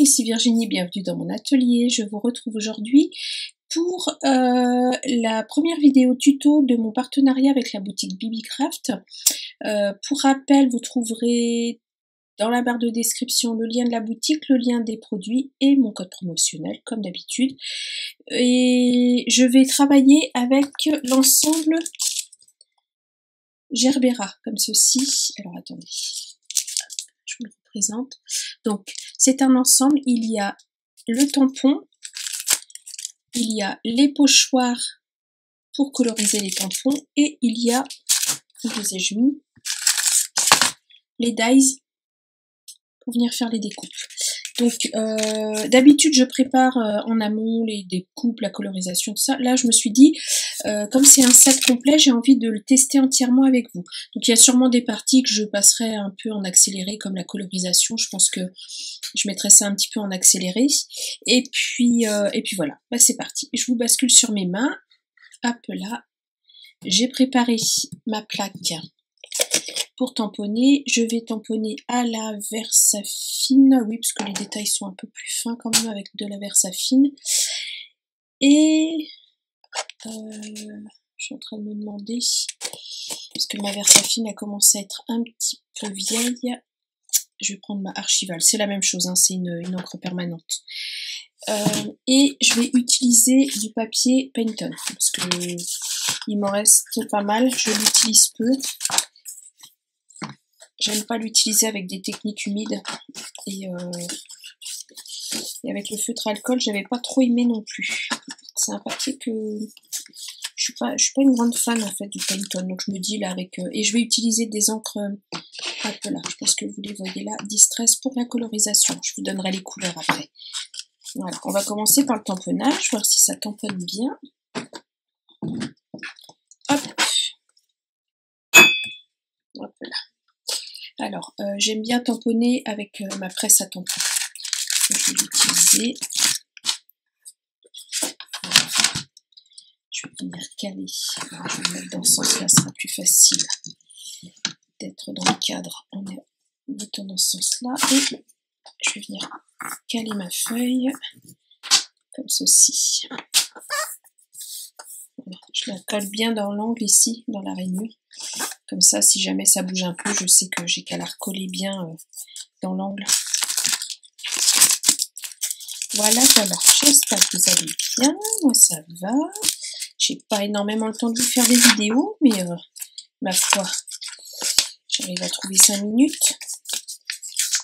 ici Virginie, bienvenue dans mon atelier. Je vous retrouve aujourd'hui pour la première vidéo tuto de mon partenariat avec la boutique Bibicraft. Pour rappel, vous trouverez dans la barre de description le lien de la boutique, le lien des produits et mon code promotionnel comme d'habitude. Et je vais travailler avec l'ensemble Gerbera comme ceci. Alors attendez, je vous le représente. Donc c'est un ensemble, il y a le tampon, il y a les pochoirs pour coloriser les tampons et il y a, où les ai-je mis, les dies pour venir faire les découpes. Donc d'habitude je prépare en amont les découpes, la colorisation, tout ça. Là je me suis dit, comme c'est un set complet, j'ai envie de le tester entièrement avec vous. Donc il y a sûrement des parties que je passerai un peu en accéléré, comme la colorisation. Je pense que je mettrai ça un petit peu en accéléré. Et puis voilà, bah, c'est parti. Je vous bascule sur mes mains. Hop là, j'ai préparé ma plaque pour tamponner. Je vais tamponner à la Versafine, oui, parce que les détails sont un peu plus fins quand même avec de la Versafine. Et je suis en train de me demander, parce que ma Versafine a commencé à être un petit peu vieille, je vais prendre ma Archival, c'est la même chose, hein, c'est une encre permanente. Et je vais utiliser du papier Penton, parce que il m'en reste pas mal, je l'utilise peu. J'aime pas l'utiliser avec des techniques humides et avec le feutre à alcool, j'avais pas trop aimé non plus. C'est un papier que je suis pas une grande fan en fait du Penton, donc je me dis là avec et je vais utiliser des encres hop là, je pense que vous les voyez là, Distress pour la colorisation. Je vous donnerai les couleurs après. Voilà, on va commencer par le tamponnage, voir si ça tamponne bien. Hop, hop là. Alors, j'aime bien tamponner avec ma presse à tampon. Je vais l'utiliser. Je vais venir caler. Alors, je vais me mettre dans ce sens-là, ce sera plus facile d'être dans le cadre en mettant dans ce sens-là. Et je vais venir caler ma feuille comme ceci. Voilà. Je la colle bien dans l'angle ici, dans la rainure. Comme ça, si jamais ça bouge un peu, je sais que j'ai qu'à la recoller bien dans l'angle. Voilà, voilà. J'espère que vous allez bien. Moi, ça va. J'ai pas énormément le temps de vous faire des vidéos, mais ma foi, j'arrive à trouver 5 minutes.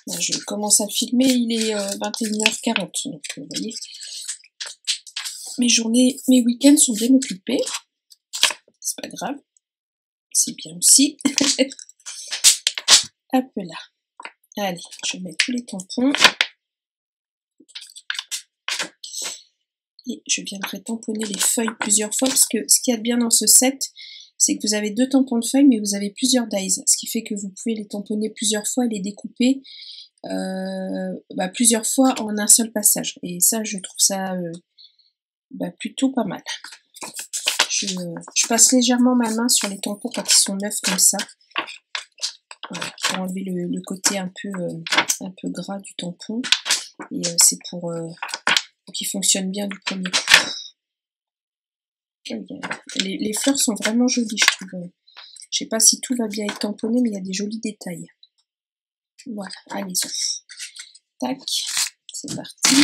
Là, je commence à filmer, il est 21h40, donc vous voyez, mes journées, mes week-ends sont bien occupés. C'est pas grave, c'est bien aussi. Hop là. Allez, je mets tous les tampons. Et je viendrai tamponner les feuilles plusieurs fois, parce que ce qu'il y a de bien dans ce set, c'est que vous avez 2 tampons de feuilles, mais vous avez plusieurs dies, ce qui fait que vous pouvez les tamponner plusieurs fois et les découper plusieurs fois en un seul passage. Et ça, je trouve ça plutôt pas mal. Je passe légèrement ma main sur les tampons quand ils sont neufs comme ça, voilà, pour enlever le côté un peu gras du tampon. Et c'est pour qu'il fonctionne bien du premier coup. Les fleurs sont vraiment jolies, je trouve. Je sais pas si tout va bien être tamponné, mais il y a des jolis détails. Voilà, allez-y. Tac, c'est parti.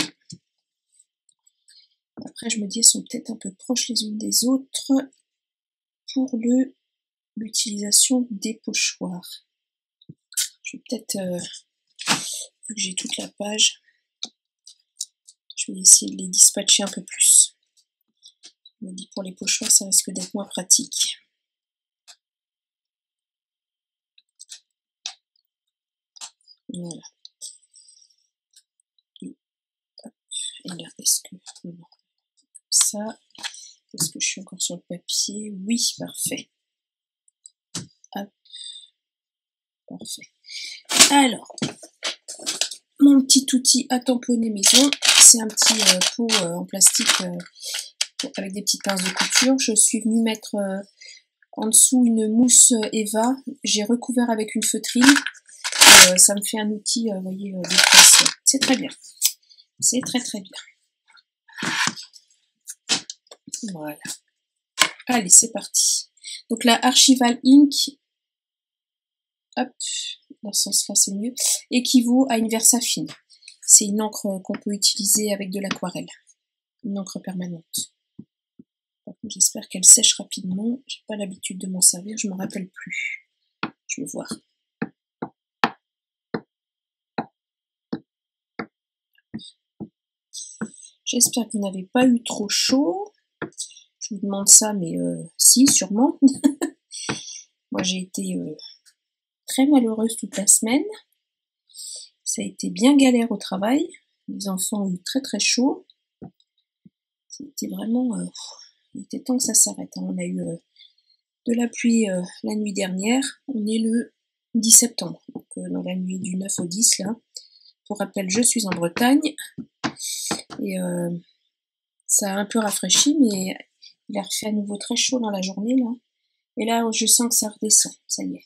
Après, je me dis, elles sont peut-être un peu proches les unes des autres pour l'utilisation des pochoirs. Je vais peut-être, vu que j'ai toute la page, je vais essayer de les dispatcher un peu plus. Je me dis, pour les pochoirs, ça risque d'être moins pratique. Voilà. Et là, est-ce que... Non. Ça, est-ce que je suis encore sur le papier? Oui, parfait. Hop. Parfait. Alors, mon petit outil à tamponner maison, c'est un petit pot en plastique avec des petites pinces de couture. Je suis venue mettre en dessous une mousse Eva. J'ai recouvert avec une feutrine. Ça me fait un outil, vous voyez, de presse. C'est très bien. C'est très très bien. Voilà. Allez, c'est parti. Donc la Archival Ink, hop, dans ce sens-là c'est mieux, équivaut à une Versafine. C'est une encre qu'on peut utiliser avec de l'aquarelle. Une encre permanente. J'espère qu'elle sèche rapidement. J'ai pas l'habitude de m'en servir, je me rappelle plus. Je vais voir. J'espère que vous n'avez pas eu trop chaud. Je vous demande ça, mais si, sûrement. Moi, j'ai été très malheureuse toute la semaine. Ça a été bien galère au travail. Les enfants ont eu très très chaud. C'était vraiment... il était temps que ça s'arrête. Hein. On a eu de la pluie la nuit dernière. On est le 10 septembre. Donc dans la nuit du 9 au 10, là. Pour rappel, je suis en Bretagne. Et ça a un peu rafraîchi, mais il a refait à nouveau très chaud dans la journée, là. Et là, je sens que ça redescend. Ça y est.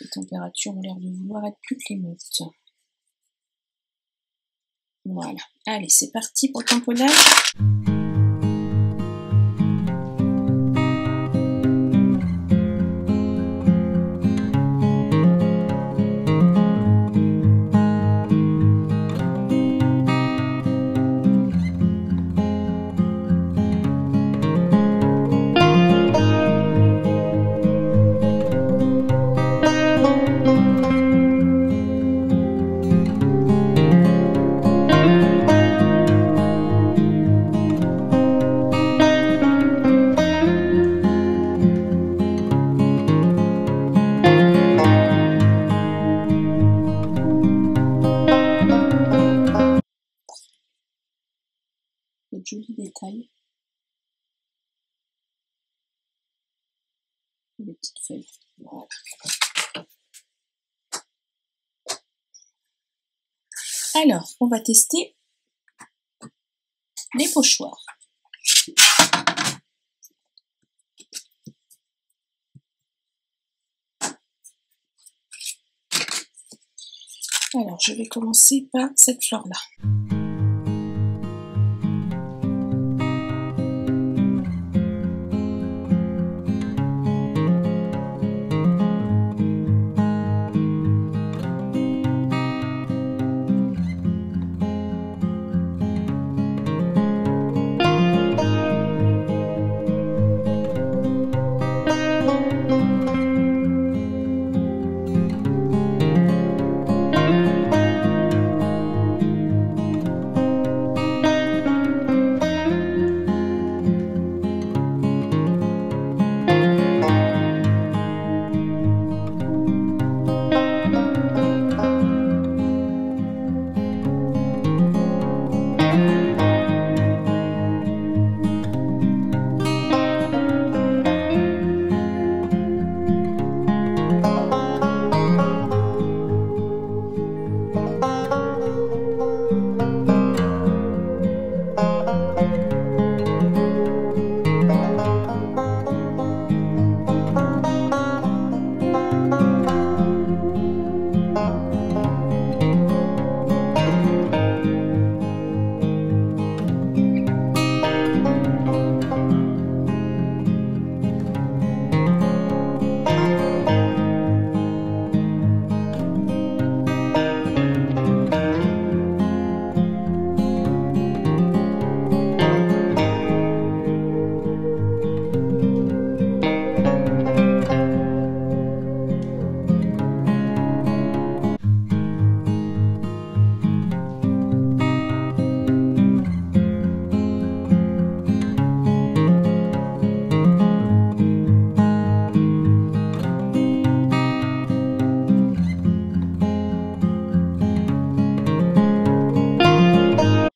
Les températures ont l'air de vouloir être plus clémentes. Voilà. Allez, c'est parti pour le tamponnage. De jolis détails. Et des petites feuilles. Voilà. Alors, on va tester les pochoirs. Alors, je vais commencer par cette fleur-là.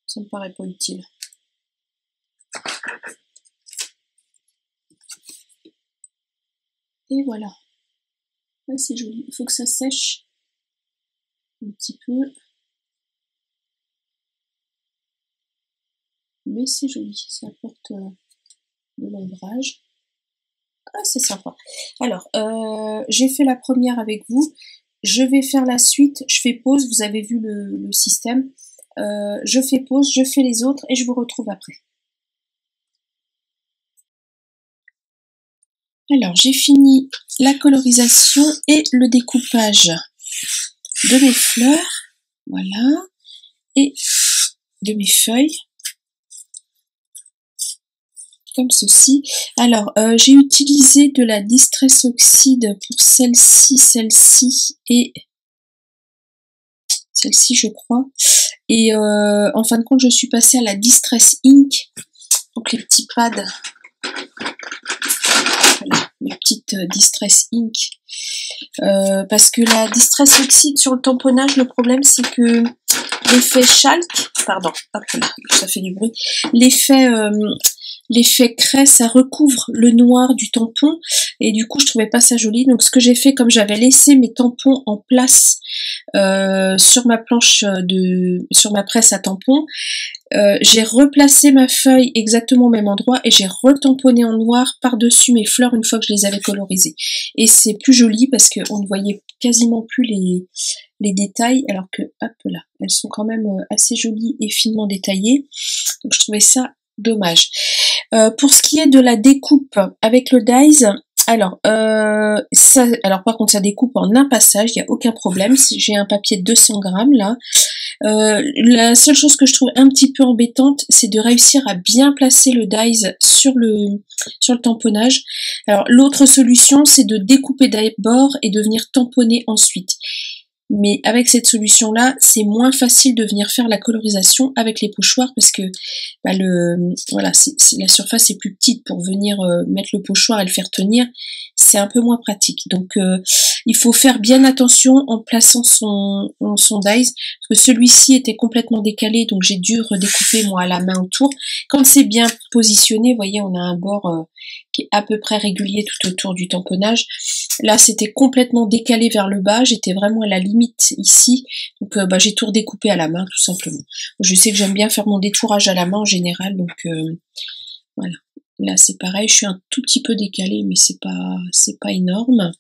Ça me paraît pas utile. Et voilà. Ouais, c'est joli. Il faut que ça sèche un petit peu. Mais c'est joli. Ça apporte de l'ombrage. Ah, c'est sympa. Alors, j'ai fait la première avec vous. Je vais faire la suite. Je fais pause. Vous avez vu le système. je fais pause, je fais les autres et je vous retrouve après. Alors, j'ai fini la colorisation et le découpage de mes fleurs, voilà, et de mes feuilles, comme ceci. Alors, j'ai utilisé de la Distress Oxide pour celle-ci et celle-ci, je crois. Et en fin de compte, je suis passée à la Distress Ink, donc les petits pads. Voilà, mes petites Distress Ink. Parce que la Distress Oxide sur le tamponnage, le problème c'est que l'effet chalk, pardon, hop là, ça fait du bruit, l'effet craie, ça recouvre le noir du tampon et du coup je trouvais pas ça joli. Donc ce que j'ai fait, comme j'avais laissé mes tampons en place sur ma planche sur ma presse à tampons, j'ai replacé ma feuille exactement au même endroit et j'ai retamponné en noir par-dessus mes fleurs une fois que je les avais colorisées. Et c'est plus joli parce qu'on ne voyait quasiment plus les détails, alors que, hop là, elles sont quand même assez jolies et finement détaillées. Donc je trouvais ça dommage. Pour ce qui est de la découpe avec le dies, alors par contre ça découpe en un passage, il n'y a aucun problème. J'ai un papier de 200 grammes là. La seule chose que je trouve un petit peu embêtante, c'est de réussir à bien placer le dies sur le tamponnage. Alors l'autre solution, c'est de découper d'abord et de venir tamponner ensuite. Mais avec cette solution-là, c'est moins facile de venir faire la colorisation avec les pochoirs parce que voilà, la surface est plus petite pour venir mettre le pochoir et le faire tenir. C'est un peu moins pratique. Donc il faut faire bien attention en plaçant son dies, parce que celui-ci était complètement décalé, donc j'ai dû redécouper moi à la main autour. Quand c'est bien positionné, vous voyez, on a un bord qui est à peu près régulier tout autour du tamponnage. Là, c'était complètement décalé vers le bas, j'étais vraiment à la limite ici, donc j'ai tout redécoupé à la main tout simplement. Je sais que j'aime bien faire mon détourage à la main en général, donc voilà. Là, c'est pareil, je suis un tout petit peu décalée, mais c'est pas énorme.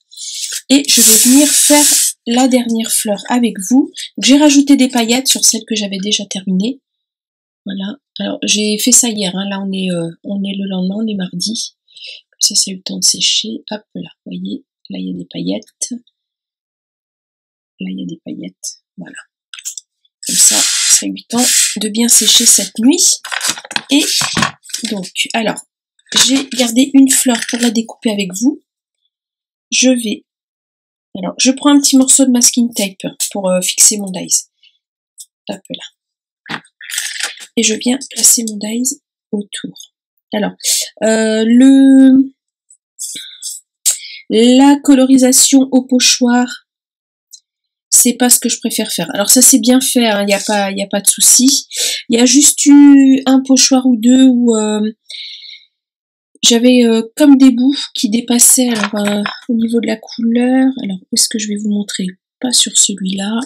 Et je vais venir faire la dernière fleur avec vous. J'ai rajouté des paillettes sur celle que j'avais déjà terminée. Voilà. Alors, j'ai fait ça hier, hein. Là, on est le lendemain, on est mardi. Comme ça a eu le temps de sécher. Hop là, vous voyez, là, il y a des paillettes. Là, il y a des paillettes. Voilà. Comme ça a eu le temps de bien sécher cette nuit. Et donc, alors, j'ai gardé une fleur pour la découper avec vous. Alors, je prends un petit morceau de masking tape pour fixer mon dies. Hop là. Et je viens placer mon dies autour. Alors, la colorisation au pochoir, c'est pas ce que je préfère faire. Alors ça c'est bien fait, il n'y a pas de souci. Il y a juste eu un pochoir ou deux où j'avais comme des bouts qui dépassaient au niveau de la couleur. Alors où est-ce que je vais vous montrer? Pas sur celui-là.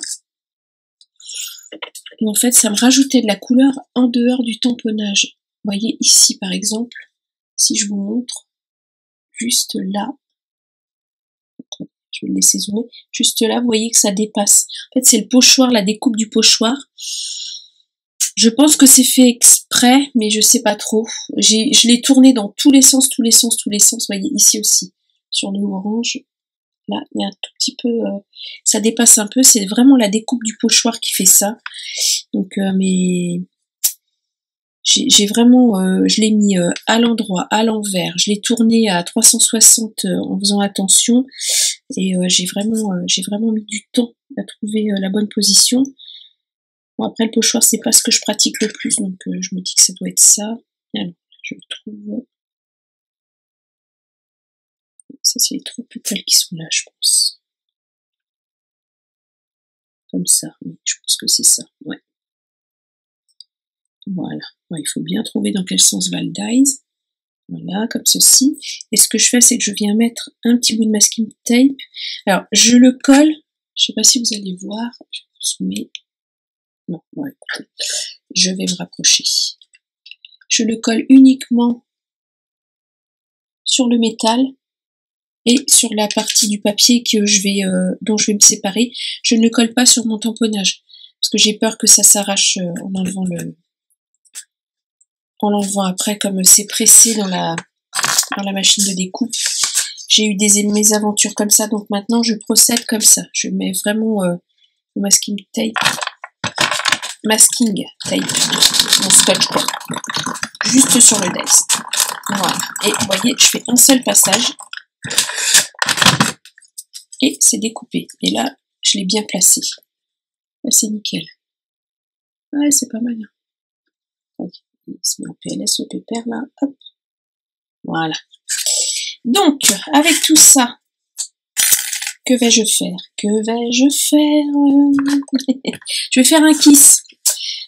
Et en fait ça me rajoutait de la couleur en dehors du tamponnage. Vous voyez ici par exemple, si je vous montre, juste là, je vais le laisser zoomer, juste là vous voyez que ça dépasse. En fait c'est le pochoir, la découpe du pochoir. Je pense que c'est fait exprès, mais je sais pas trop. Je l'ai tourné dans tous les sens. Vous voyez ici aussi, sur le orange. Là, il y a un tout petit peu, ça dépasse un peu. C'est vraiment la découpe du pochoir qui fait ça. Donc, mais j'ai vraiment, je l'ai mis à l'endroit, à l'envers. Je l'ai tourné à 360 en faisant attention. Et j'ai vraiment mis du temps à trouver la bonne position. Bon, après, le pochoir, c'est pas ce que je pratique le plus, donc je me dis que ça doit être ça. Alors, je trouve... Ça, c'est les trois pétales qui sont là, je pense. Comme ça, oui, je pense que c'est ça, ouais. Voilà, ouais, il faut bien trouver dans quel sens va le dies. Voilà, comme ceci. Et ce que je fais, c'est que je viens mettre un petit bout de masking tape. Alors, je le colle, je sais pas si vous allez voir, je vous mets... Non, ouais, écoutez, je vais me rapprocher. Je le colle uniquement sur le métal et sur la partie du papier que dont je vais me séparer. Je ne le colle pas sur mon tamponnage parce que j'ai peur que ça s'arrache en l'enlevant après, comme c'est pressé dans la machine de découpe. J'ai eu des mésaventures comme ça, donc maintenant je procède comme ça. Je mets vraiment le masking tape, mon scotch quoi, juste sur le dies. Voilà. Et vous voyez, je fais un seul passage et c'est découpé. Et là, je l'ai bien placé. Là, c'est nickel. Ouais, c'est pas mal. Il se met en PLS le pépère là. Hop. Voilà. Donc, avec tout ça, que vais-je faire? Je vais faire un kiss.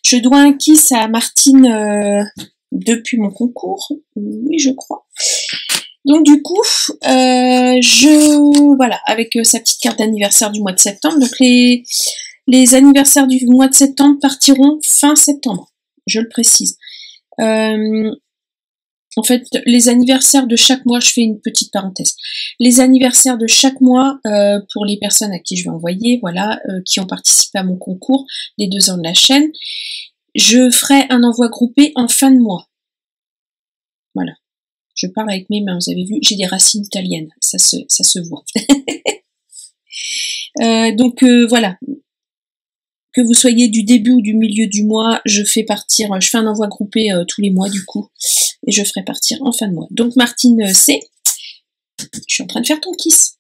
Je dois un kiss à Martine depuis mon concours. Oui, je crois. Donc du coup, voilà, avec sa petite carte d'anniversaire du mois de septembre. Donc les anniversaires du mois de septembre partiront fin septembre. Je le précise. En fait, les anniversaires de chaque mois, je fais une petite parenthèse. Les anniversaires de chaque mois, pour les personnes à qui je vais envoyer, voilà, qui ont participé à mon concours des 2 ans de la chaîne, je ferai un envoi groupé en fin de mois. Voilà. Je parle avec mes mains, vous avez vu, j'ai des racines italiennes, ça se voit. Donc voilà. Que vous soyez du début ou du milieu du mois, je fais un envoi groupé tous les mois du coup, et je ferai partir en fin de mois. Donc Martine C, je suis en train de faire ton kiss.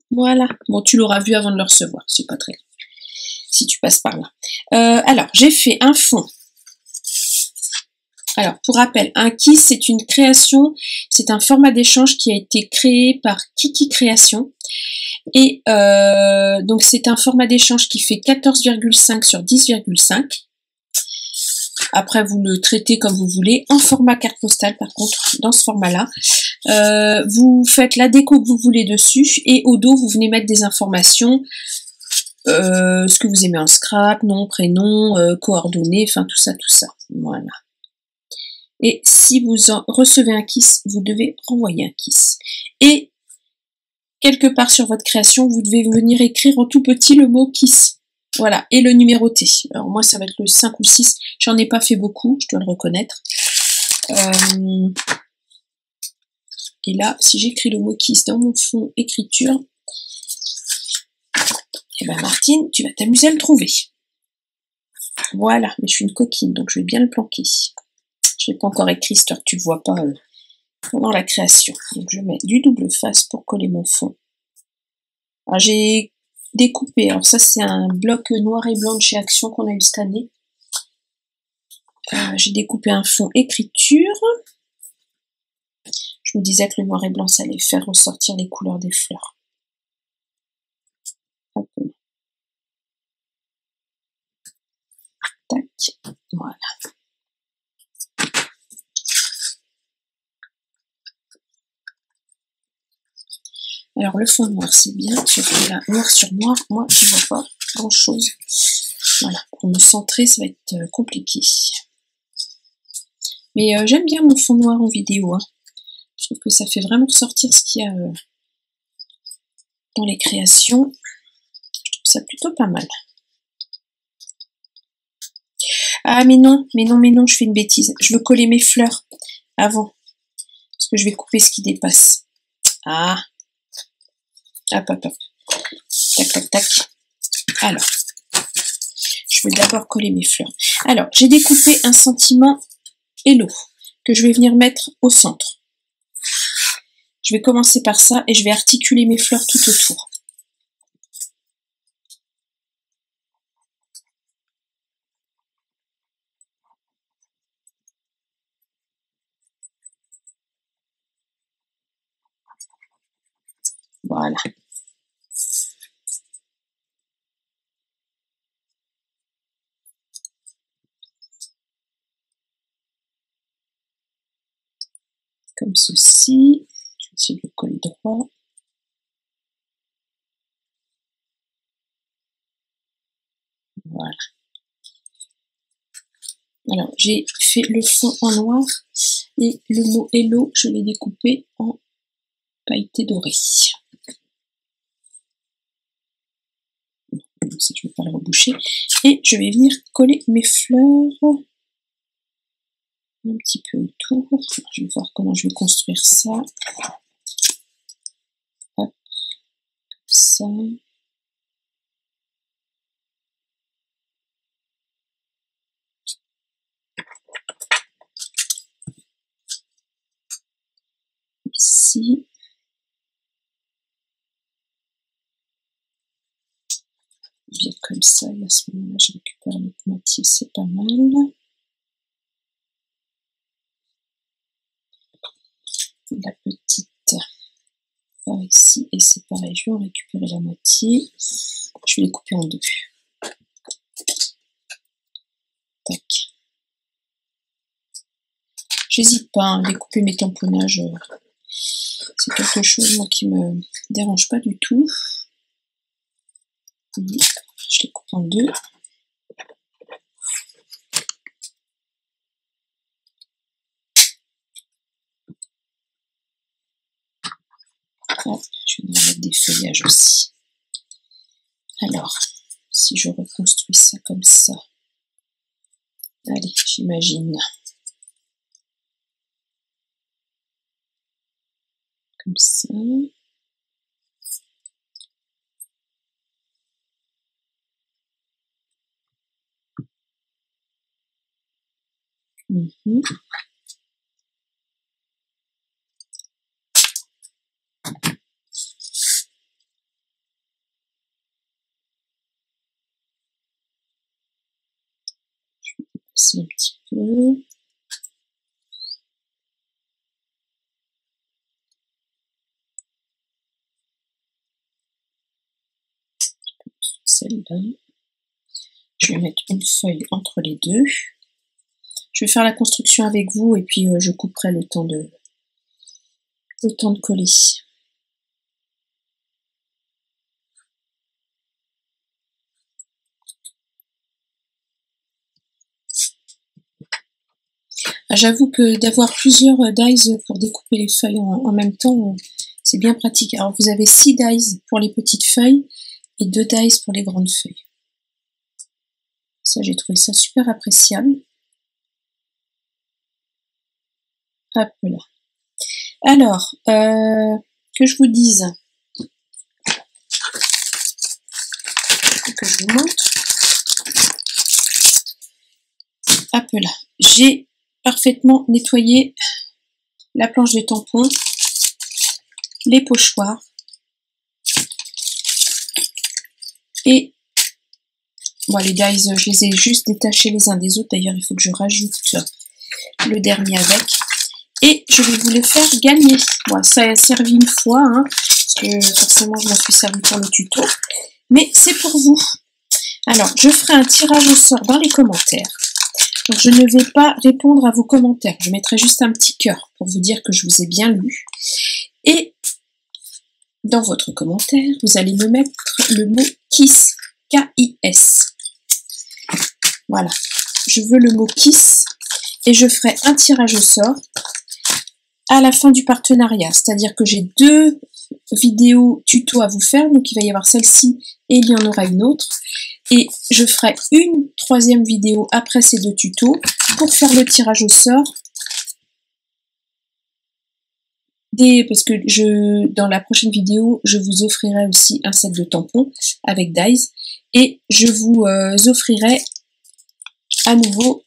Voilà. Bon, tu l'auras vu avant de le recevoir, c'est pas très grave, si tu passes par là. Alors, j'ai fait un fond. Alors, pour rappel, un kiss, c'est une création, c'est un format d'échange qui a été créé par Kiki Création. Et donc c'est un format d'échange qui fait 14,5 sur 10,5. Après vous le traitez comme vous voulez, en format carte postale par contre, dans ce format-là. Vous faites la déco que vous voulez dessus et au dos vous venez mettre des informations, ce que vous aimez en scrap, nom, prénom, coordonnées, enfin tout ça. Voilà. Et si vous recevez un kiss, vous devez renvoyer un kiss. Et quelque part sur votre création, vous devez venir écrire en tout petit le mot kiss. Voilà, et le numéroter. Alors moi, ça va être le 5 ou 6. J'en ai pas fait beaucoup, je dois le reconnaître. Et là, si j'écris le mot kiss dans mon fond écriture, eh ben Martine, tu vas t'amuser à le trouver. Voilà, mais je suis une coquine, donc je vais bien le planquer. Je l'ai pas encore écrit, histoire que tu ne vois pas pendant la création. Donc je mets du double face pour coller mon fond. Alors j'ai découpé, alors ça c'est un bloc noir et blanc de chez Action qu'on a eu cette année. J'ai découpé un fond écriture. Je me disais que le noir et blanc ça allait faire ressortir les couleurs des fleurs. Hop. Tac, voilà. Alors le fond noir c'est bien, sauf que là, noir sur noir, moi je vois pas grand chose. Voilà, pour me centrer ça va être compliqué. Mais j'aime bien mon fond noir en vidéo. Hein. Je trouve que ça fait vraiment ressortir ce qu'il y a dans les créations. Je trouve ça plutôt pas mal. Ah mais non, je fais une bêtise. Je veux coller mes fleurs avant. Parce que je vais couper ce qui dépasse. Ah. Hop. Tac. Alors. Je vais d'abord coller mes fleurs. Alors, j'ai découpé un sentiment Hello que je vais venir mettre au centre. Je vais commencer par ça et je vais articuler mes fleurs tout autour. Voilà. Comme ceci. Je vais essayer de le coller droit. Voilà. Alors, j'ai fait le fond en noir et le mot Hello, je l'ai découpé en pailleté doré. Ça, je ne vais pas le reboucher. Et je vais venir coller mes fleurs un petit peu autour. Je vais voir comment je vais construire ça. Hop, comme ça. Ici. Bien comme ça, et à ce moment-là, je récupère l'autre moitié, c'est pas mal. La petite par ici, et c'est pareil, je vais en récupérer la moitié. Je vais les couper en deux. Tac. J'hésite pas à découper mes tamponnages. C'est quelque chose, moi, qui me dérange pas du tout. Je les coupe en deux. Hop, je vais mettre des feuillages aussi. Alors, si je reconstruis ça comme ça. Allez, j'imagine. Comme ça. Un petit peu. Celle-là. Je vais mettre une feuille entre les deux. Je vais faire la construction avec vous et puis je couperai le temps de coller. J'avoue que d'avoir plusieurs dies pour découper les feuilles en même temps, c'est bien pratique. Alors vous avez 6 dies pour les petites feuilles et 2 dies pour les grandes feuilles. Ça, j'ai trouvé ça super appréciable. Hop là. Alors, que je vous dise, que je vous montre. Hop là. J'ai parfaitement nettoyé la planche de tampon, les pochoirs et bon, les dies, je les ai juste détachés les uns des autres. D'ailleurs, il faut que je rajoute le dernier avec. Et je vais vous les faire gagner. Bon, ça a servi une fois, hein, parce que forcément, je m'en suis servi pour le tuto. Mais c'est pour vous. Alors, je ferai un tirage au sort dans les commentaires. Donc, je ne vais pas répondre à vos commentaires. Je mettrai juste un petit cœur pour vous dire que je vous ai bien lu. Et dans votre commentaire, vous allez me mettre le mot KISS. K-I-S. Voilà. Je veux le mot KISS. Et je ferai un tirage au sort à la fin du partenariat. C'est-à-dire que j'ai 2 vidéos tuto à vous faire. Donc, il va y avoir celle-ci et il y en aura une autre. Et je ferai une 3e vidéo après ces 2 tutos pour faire le tirage au sort. Parce que dans la prochaine vidéo, je vous offrirai aussi un set de tampons avec dies. Et je vous offrirai à nouveau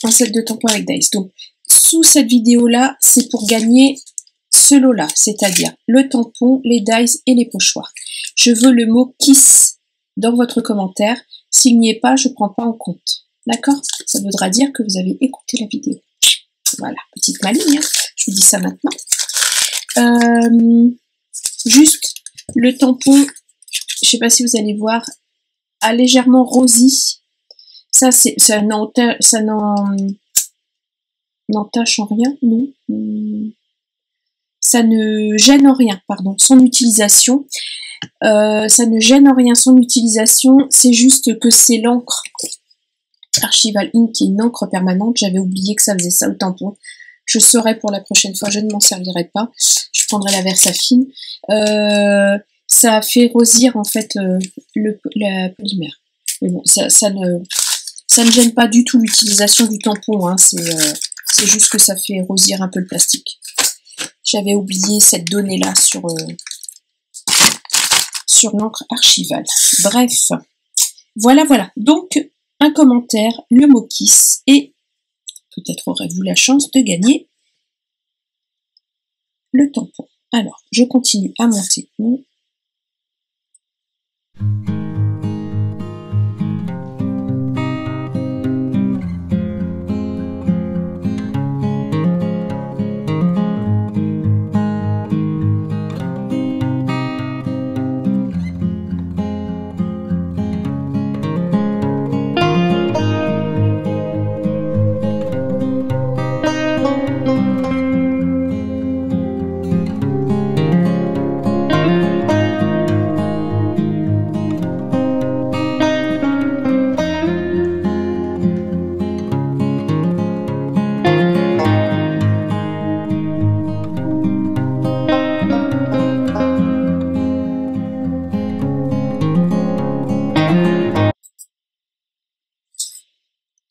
un set de tampons avec dies. Donc, sous cette vidéo-là, c'est pour gagner ce lot-là, c'est-à-dire le tampon, les dies et les pochoirs. Je veux le mot KISS dans votre commentaire. S'il n'y est pas, je ne prends pas en compte. D'accord? Ça voudra dire que vous avez écouté la vidéo. Voilà, petite maligne, hein. Je vous dis ça maintenant. Juste, le tampon, je ne sais pas si vous allez voir, a légèrement rosi. Ça n'entache en rien, non. Ça ne gêne en rien, pardon, son utilisation. Ça ne gêne en rien son utilisation, c'est juste que c'est l'encre Archival Ink qui est une encre permanente. J'avais oublié que ça faisait ça au tampon. Je saurai pour la prochaine fois, je ne m'en servirai pas. Je prendrai la Versafine. ça fait rosir en fait la polymère. Mais bon, ça ne gêne pas du tout l'utilisation du tampon, hein, c'est juste que ça fait rosir un peu le plastique. J'avais oublié cette donnée-là sur l'encre archivale. Bref, voilà. Donc, un commentaire, le mot Kiss, et peut-être aurez-vous la chance de gagner le tampon. Alors, je continue à monter mon...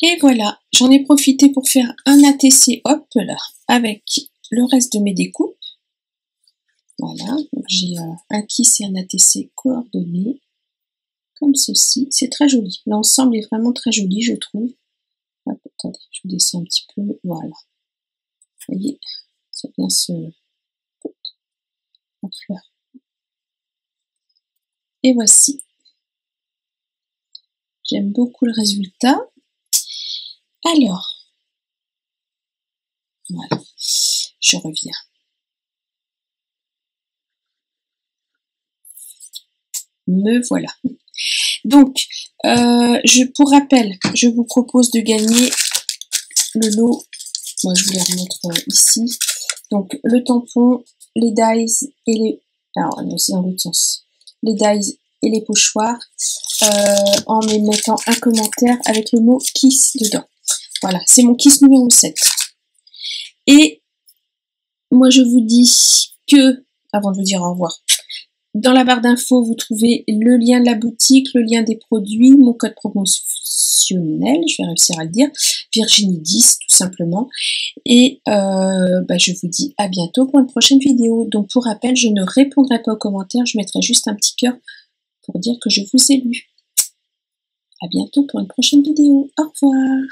Et voilà, j'en ai profité pour faire un ATC hop là, avec le reste de mes découpes. Voilà, j'ai un kiss et un ATC coordonnés, comme ceci. C'est très joli, l'ensemble est vraiment très joli, je trouve. Hop, attendez, je vous descends un petit peu, voilà. Vous voyez, ça vient se... en fleur. Et voici. J'aime beaucoup le résultat. Alors, voilà, je reviens. Me voilà. Donc, pour rappel, je vous propose de gagner le lot. Moi, je vous les remontre ici. Donc, le tampon, les dies et les... Alors, non, c'est dans l'autre sens. Les dies et les pochoirs en me mettant un commentaire avec le mot Kiss dedans. Voilà, c'est mon Kiss numéro 7. Et moi, je vous dis que, avant de vous dire au revoir, dans la barre d'infos, vous trouvez le lien de la boutique, le lien des produits, mon code promotionnel, je vais réussir à le dire, Virginie 10 tout simplement. Et je vous dis à bientôt pour une prochaine vidéo. Donc pour rappel, je ne répondrai pas aux commentaires, je mettrai juste un petit cœur pour dire que je vous ai lu. À bientôt pour une prochaine vidéo. Au revoir.